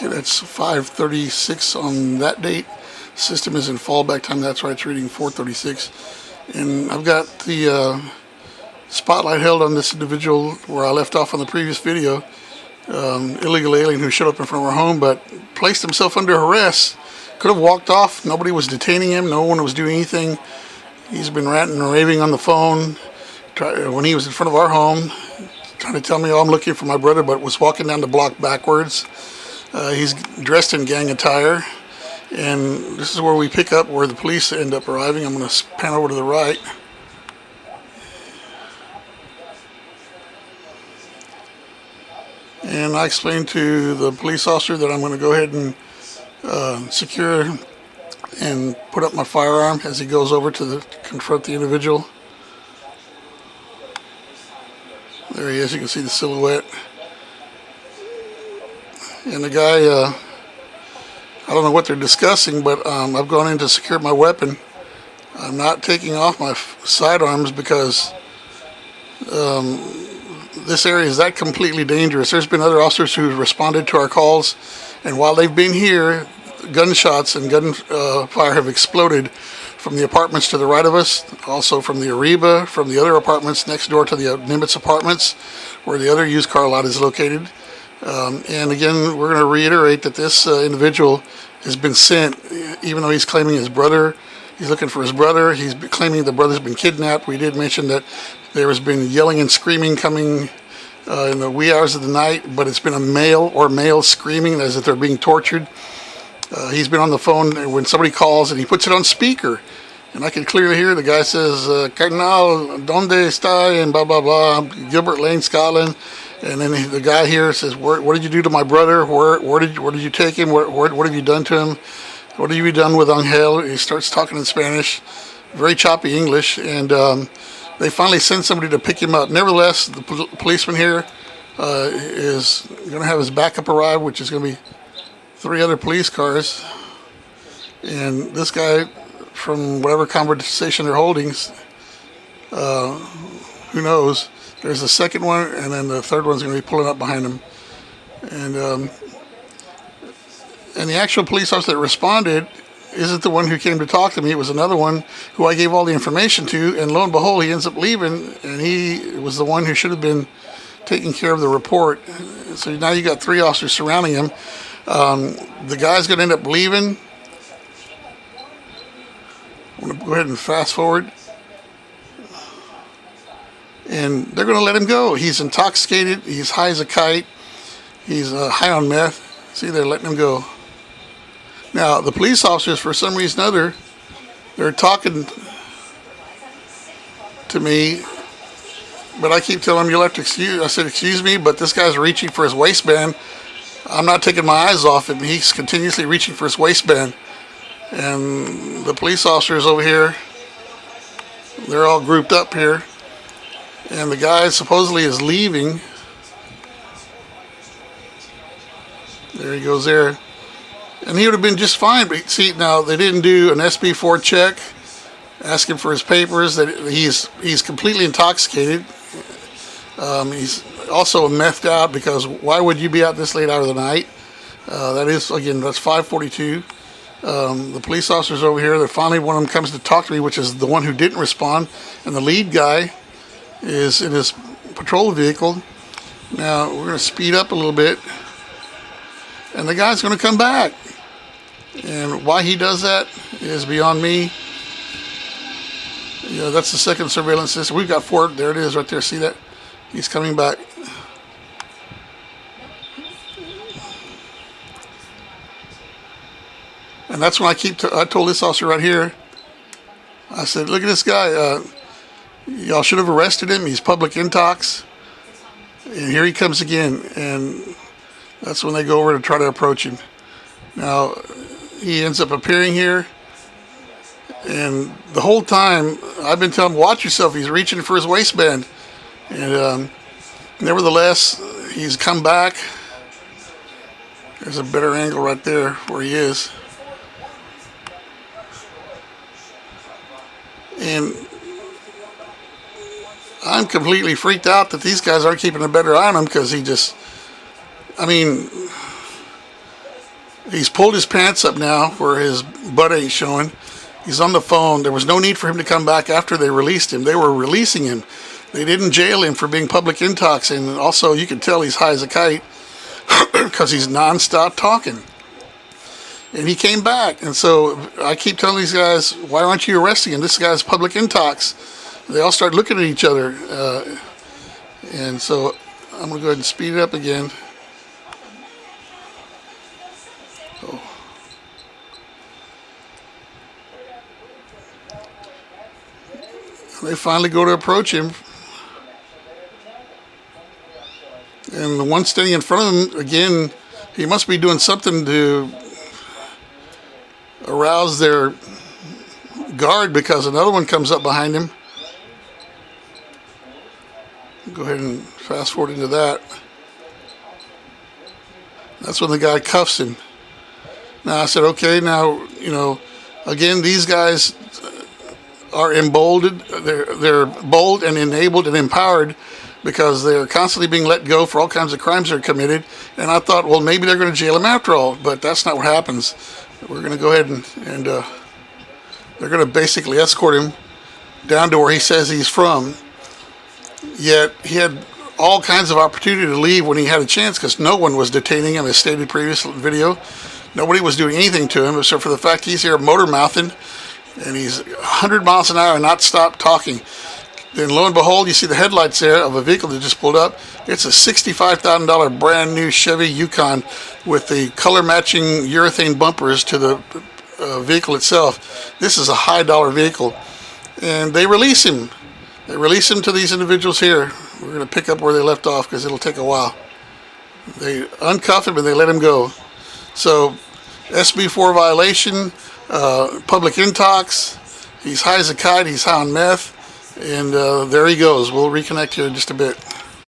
Okay, that's 5:36 on that date. System is in fallback time. That's why it's reading 4:36. And I've got the spotlight held on this individual where I left off on the previous video. Illegal alien who showed up in front of our home, but placed himself under arrest. Could have walked off. Nobody was detaining him. No one was doing anything. He's been ranting and raving on the phone when he was in front of our home, trying to tell me, oh, I'm looking for my brother, but was walking down the block backwards. He's dressed in gang attire. And this is where we pick up where the police end up arriving. I'm going to pan over to the right. And I explained to the police officer that I'm going to go ahead and secure and put up my firearm as he goes over to confront the individual. There he is. You can see the silhouette. And the guy, I don't know what they're discussing, but I've gone in to secure my weapon. I'm not taking off my sidearms because this area is that completely dangerous. There's been other officers who responded to our calls, and while they've been here, gunshots and gunfire have exploded from the apartments to the right of us, also from the Ariba, from the other apartments next door to the Nimitz apartments, where the other used car lot is located. And again, we're going to reiterate that this individual has been sent, even though he's claiming his brother. He's looking for his brother. He's claiming the brother's been kidnapped. We did mention that there has been yelling and screaming coming in the wee hours of the night, but it's been a male or males screaming as if they're being tortured. He's been on the phone when somebody calls and he puts it on speaker. And I can clearly hear the guy says, Cardinal, donde está? And blah, blah, blah. Gilbert Lane, Scotland. And then the guy here says, what did you do to my brother? Where did you take him? What have you done to him? What have you done with Angel? He starts talking in Spanish, very choppy English. And they finally send somebody to pick him up. Nevertheless, the policeman here is going to have his backup arrive, which is going to be 3 other police cars. And this guy, from whatever conversation they're holding, who knows? There's the second one, and then the third one's going to be pulling up behind him. And the actual police officer that responded isn't the one who came to talk to me. It was another one who I gave all the information to, and lo and behold, he ends up leaving, and he was the one who should have been taking care of the report. So now you got 3 officers surrounding him. The guy's going to end up leaving. I'm going to go ahead and fast forward. And they're going to let him go. He's intoxicated. He's high as a kite. He's high on meth. See, they're letting him go. Now, the police officers, for some reason or other, they're talking to me, but I keep telling them, you'll have to excuse. I said, excuse me, but this guy's reaching for his waistband. I'm not taking my eyes off him. He's continuously reaching for his waistband. And the police officers over here, they're all grouped up here. And the guy supposedly is leaving. There he goes there. And he would have been just fine. But see, now they didn't do an SB4 check, asking for his papers. That he's completely intoxicated. He's also methed out, because why would you be out this late hour of the night? That is, again, that's 5:42. The police officers over here, finally one of them comes to talk to me, which is the one who didn't respond. And the lead guy is in his patrol vehicle. Now we're going to speed up a little bit, and the guy's going to come back. And why he does that is beyond me. Yeah, that's the second surveillance system. We've got 4. There it is right there. See that? He's coming back. And that's when I told this officer right here, I said, look at this guy. Y'all should have arrested him. He's public intox. And here he comes again. And that's when they go over to try to approach him. Now, he ends up appearing here. And the whole time, I've been telling him, watch yourself. He's reaching for his waistband. And nevertheless, he's come back. There's a better angle right there where he is. And I'm completely freaked out that these guys aren't keeping a better eye on him, because he just, I mean, He's pulled his pants up now where his butt ain't showing. He's on the phone. There was no need for him to come back after they released him. They were releasing him. They didn't jail him for being public intox. And also, you can tell he's high as a kite because he's nonstop talking. And he came back. And so I keep telling these guys, why aren't you arresting him? This guy's public intox. They all start looking at each other. And so I'm going to go ahead and speed it up again. Oh. They finally go to approach him. And the one standing in front of him, again, he must be doing something to arouse their guard because another one comes up behind him. Go ahead and fast forward into that. That's when the guy cuffs him. Now I said, okay, now, again, these guys are emboldened. They're bold and enabled and empowered because they're constantly being let go for all kinds of crimes they're committed. And I thought, well, maybe they're going to jail him after all, but that's not what happens. We're going to go ahead and they're going to basically escort him down to where he says he's from. Yet he had all kinds of opportunity to leave when he had a chance because no one was detaining him, as stated previous video. Nobody was doing anything to him except for the fact he's here motor mouthing and he's 100 miles an hour and not stop talking. Then lo and behold, you see the headlights there of a vehicle that just pulled up. It's a $65,000 brand new Chevy Yukon with the color matching urethane bumpers to the vehicle itself. This is a high dollar vehicle. And they release him. They release him to these individuals here. We're going to pick up where they left off because it'll take a while. They uncuff him and they let him go. So, SB4 violation, public intox. He's high as a kite. He's high on meth. And there he goes. We'll reconnect here in just a bit.